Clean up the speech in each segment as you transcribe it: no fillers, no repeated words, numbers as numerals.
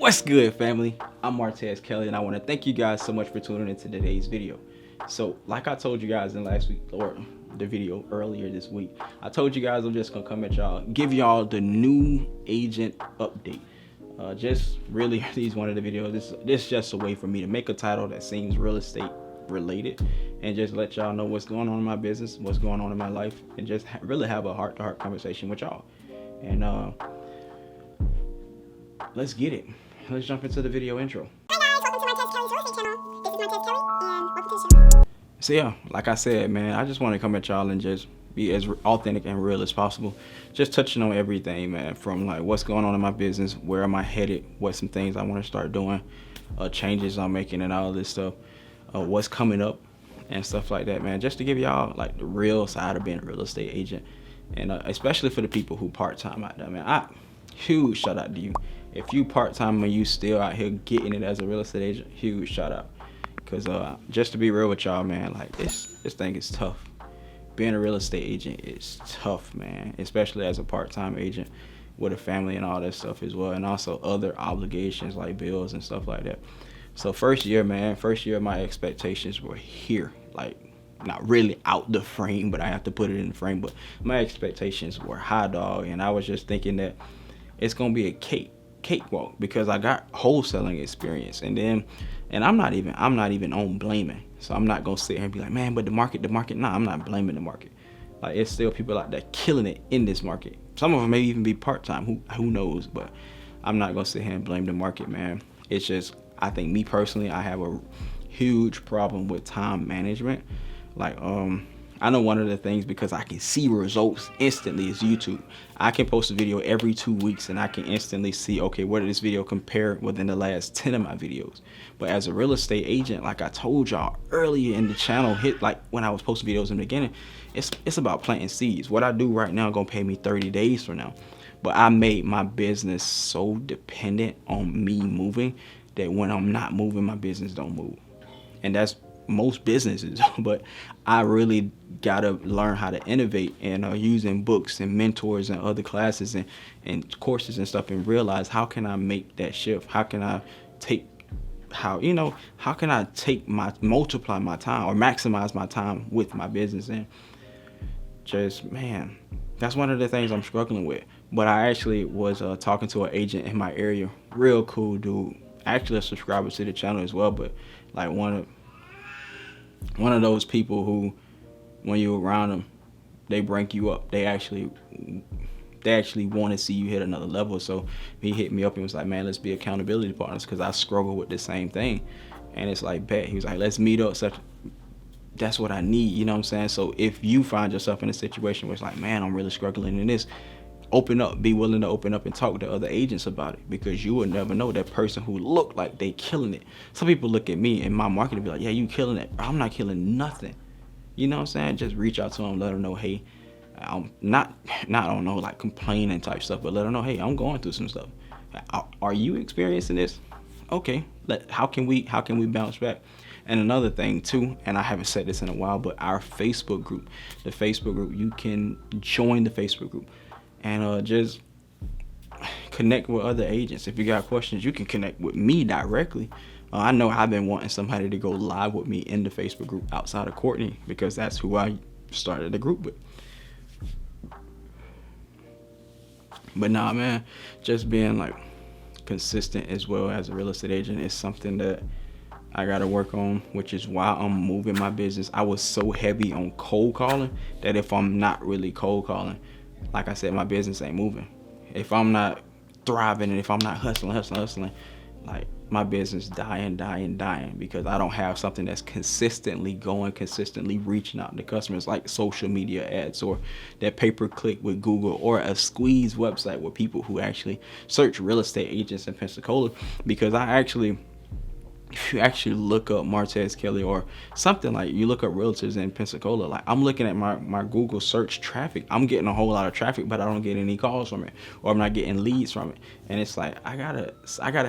What's good, family? I'm Martez Kelly, and I want to thank you guys so much for tuning into today's video. So, like I told you guys in last week, or the video earlier this week, I told you guys I'm just gonna come at y'all, give y'all the new agent update. Just really, these one of the videos. This is just a way for me to make a title that seems real estate related, and just let y'all know what's going on in my business, what's going on in my life, and just really have a heart-to-heart conversation with y'all. And let's get it. Let's jump into the video intro. Hi guys, welcome to Martez Kelly's real estate channel. This is Martez Kelly, and welcome to the channel. So yeah, like I said, man, I just want to come at y'all and just be as authentic and real as possible. Just touching on everything, man, from like what's going on in my business, where am I headed, what some things I want to start doing, changes I'm making and all this stuff, what's coming up and stuff like that, man. Just to give y'all like the real side of being a real estate agent, and especially for the people who part-time out there, man. Huge shout out to you. If you part-time and you still out here getting it as a real estate agent, huge shout out. Cause just to be real with y'all, man, like this thing is tough. Being a real estate agent is tough, man, especially as a part-time agent with a family and all that stuff as well, and also other obligations like bills and stuff like that. So first year, my expectations were here, like not really out the frame, but I have to put it in the frame. But my expectations were high, dog, and I was just thinking that it's gonna be a cakewalk because I got wholesaling experience, and I'm not even on blaming. So I'm not gonna sit here and be like, man, but the market. Nah, I'm not blaming the market. Like, it's still people out there killing it in this market. Some of them may even be part-time. Who knows? But I'm not gonna sit here and blame the market, man. It's just, I think me personally, I have a huge problem with time management. Like, I know one of the things, because I can see results instantly, is YouTube. I can post a video every 2 weeks and I can instantly see, okay, where did this video compare within the last 10 of my videos? But as a real estate agent, like I told y'all earlier in the channel, like when I was posting videos in the beginning, it's about planting seeds. What I do right now gonna pay me 30 days from now. But I made my business so dependent on me moving that when I'm not moving, my business don't move. And that's most businesses. But I really gotta learn how to innovate, and using books and mentors and other classes and courses and stuff, and realize how can I make that shift? How can I multiply my time or maximize my time with my business? And just, man, that's one of the things I'm struggling with. But I actually was talking to an agent in my area, real cool dude, actually a subscriber to the channel as well, but like one of those people who, when you're around them, they bring you up. They actually want to see you hit another level. So he hit me up and was like, man, let's be accountability partners, because I struggle with the same thing. And it's like, bet. He was like, let's meet up. That's what I need, you know what I'm saying? So if you find yourself in a situation where it's like, man, I'm really struggling in this, open up, be willing to open up and talk to other agents about it, because you will never know that person who look like they killing it. Some people look at me in my market and be like, yeah, you killing it. I'm not killing nothing. You know what I'm saying? Just reach out to them, let them know, hey, I'm not I don't know, like complaining type stuff, but let them know, hey, I'm going through some stuff. Are you experiencing this? Okay, how can we bounce back? And another thing too, and I haven't said this in a while, but our Facebook group, you can join the Facebook group and just connect with other agents. If you got questions, you can connect with me directly. I know I've been wanting somebody to go live with me in the Facebook group outside of Courtney, because that's who I started the group with. But nah, man, just being like consistent as well as a real estate agent is something that I gotta work on, which is why I'm moving my business. I was so heavy on cold calling that if I'm not really cold calling, like I said, my business ain't moving. If I'm not thriving and if I'm not hustling, like my business dying, because I don't have something that's consistently reaching out to customers, like social media ads or that pay-per-click with Google, or a squeeze website with people who actually search real estate agents in Pensacola. Because if you actually look up Martez Kelly or something, like you look up realtors in Pensacola, like I'm looking at my Google search traffic, I'm getting a whole lot of traffic, but I don't get any calls from it, or I'm not getting leads from it. And it's like, I gotta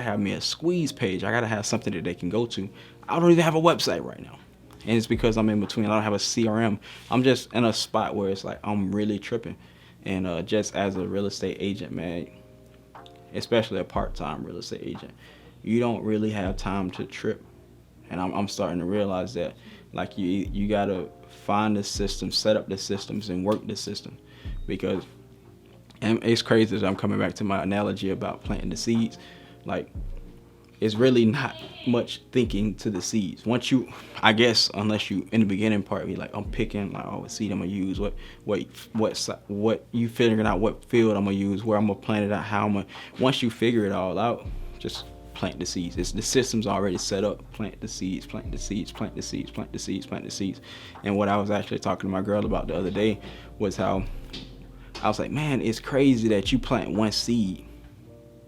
have me a squeeze page. I gotta have something that they can go to. I don't even have a website right now, and it's because I'm in between. I don't have a CRM. I'm just in a spot where it's like I'm really tripping. And just as a real estate agent, man, especially a part-time real estate agent. You don't really have time to trip, and I'm starting to realize that. Like you gotta find the system, set up the systems, and work the system, because and it's crazy as I'm coming back to my analogy about planting the seeds. Like, it's really not much thinking to the seeds. Once you, I guess, unless you in the beginning part, be like, I'm picking like, oh, what seed I'm gonna use, what you figuring out what field I'm gonna use, where I'm gonna plant it out, how I'm gonna. Once you figure it all out, just plant the seeds. It's the system's already set up. Plant the seeds, plant the seeds, plant the seeds, plant the seeds, plant the seeds. And what I was actually talking to my girl about the other day was how I was like, man, it's crazy that you plant one seed.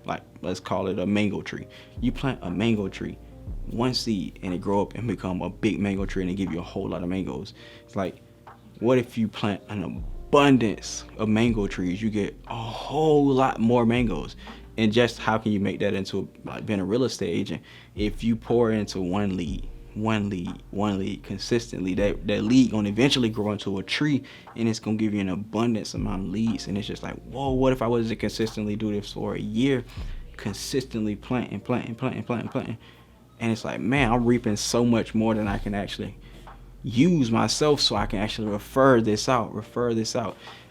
Like, let's call it a mango tree. You plant a mango tree, one seed, and it grow up and become a big mango tree, and it give you a whole lot of mangoes. It's like, what if you plant an abundance of mango trees? You get a whole lot more mangoes. And just how can you make that into like being a real estate agent? If you pour into one lead consistently, that lead gonna eventually grow into a tree, and it's gonna give you an abundance amount of leads. And it's just like, whoa, what if I was to consistently do this for a year, consistently planting, and it's like, man, I'm reaping so much more than I can actually use myself, so I can actually refer this out.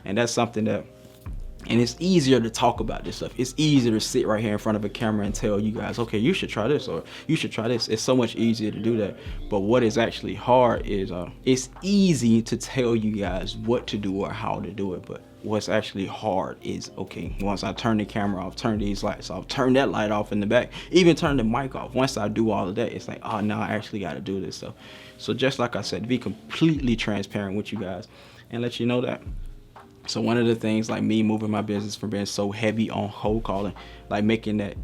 And that's something that, and it's easier to talk about this stuff. It's easier to sit right here in front of a camera and tell you guys, okay, you should try this, or you should try this. It's so much easier to do that. But what is actually hard is it's easy to tell you guys what to do or how to do it. But what's actually hard is, okay, once I turn the camera off, turn these lights off, turn that light off in the back, even turn the mic off. Once I do all of that, it's like, oh, now I actually got to do this stuff. So just like I said, be completely transparent with you guys and let you know that. So one of the things, like me moving my business from being so heavy on cold calling, like making that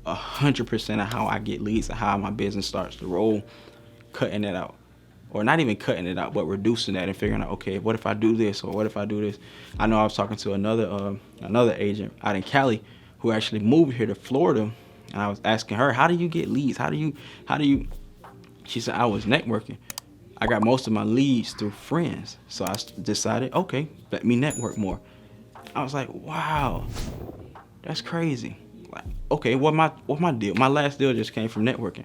100% of how I get leads and how my business starts to roll, cutting it out. Or not even cutting it out, but reducing that and figuring out, okay, what if I do this, or what if I do this? I know I was talking to another agent out in Cali who actually moved here to Florida, and I was asking her, how do you get leads? How do you? She said, I was networking. I got most of my leads through friends. So I decided, okay, let me network more. I was like, wow, that's crazy. Like, okay, what my deal? My last deal just came from networking.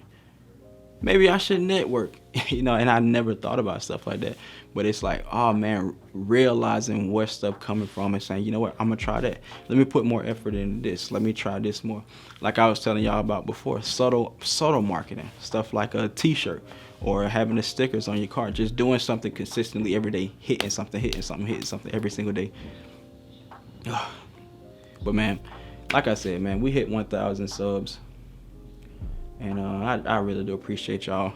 Maybe I should network, and I never thought about stuff like that. But it's like, oh man, realizing where stuff coming from and saying, you know what, I'm gonna try that. Let me put more effort into this. Let me try this more. Like I was telling y'all about before, subtle marketing, stuff like a t-shirt or having the stickers on your car, just doing something consistently every day, hitting something every single day. But man, like I said, man, we hit 1,000 subs. And I really do appreciate y'all.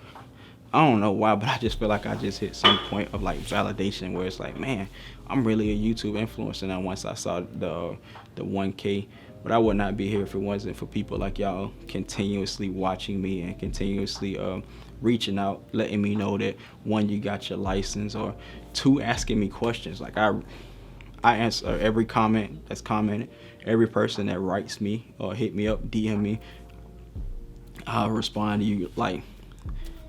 I don't know why, but I just feel like I just hit some point of like validation where it's like, man, I'm really a YouTube influencer now once I saw the 1K. But I would not be here if it wasn't for people like y'all continuously watching me and continuously reaching out, letting me know that, one, you got your license, or two, asking me questions. Like I answer every comment that's commented, every person that writes me or hit me up, DM me. I'll respond to you. Like,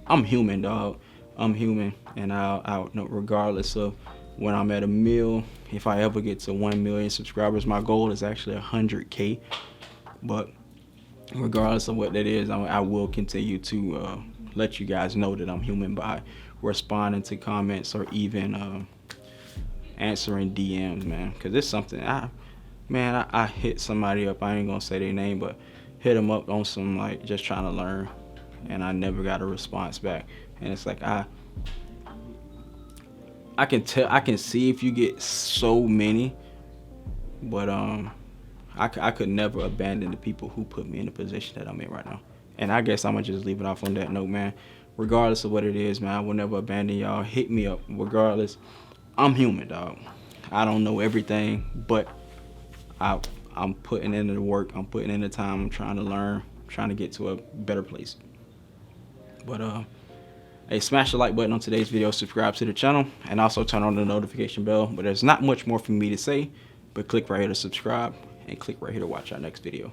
I'm human, dog. I'm human, and I'll regardless of when I'm at a mil, if I ever get to 1 million subscribers, my goal is actually 100K. But regardless of what that is, I will continue to let you guys know that I'm human by responding to comments or even answering DMs, man. Because it's something I hit somebody up. I ain't gonna say their name, but hit them up on some like just trying to learn, and I never got a response back. And it's like I can see if you get so many, but I could never abandon the people who put me in the position that I'm in right now. And I guess I'm gonna just leave it off on that note, man. Regardless of what it is, man, I will never abandon y'all. Hit me up regardless. I'm human, dog. I don't know everything, but I'm putting in the work. I'm putting in the time. I'm trying to learn. I'm trying to get to a better place. But hey, smash the like button on today's video, subscribe to the channel, and also turn on the notification bell. But there's not much more for me to say, but click right here to subscribe and click right here to watch our next video.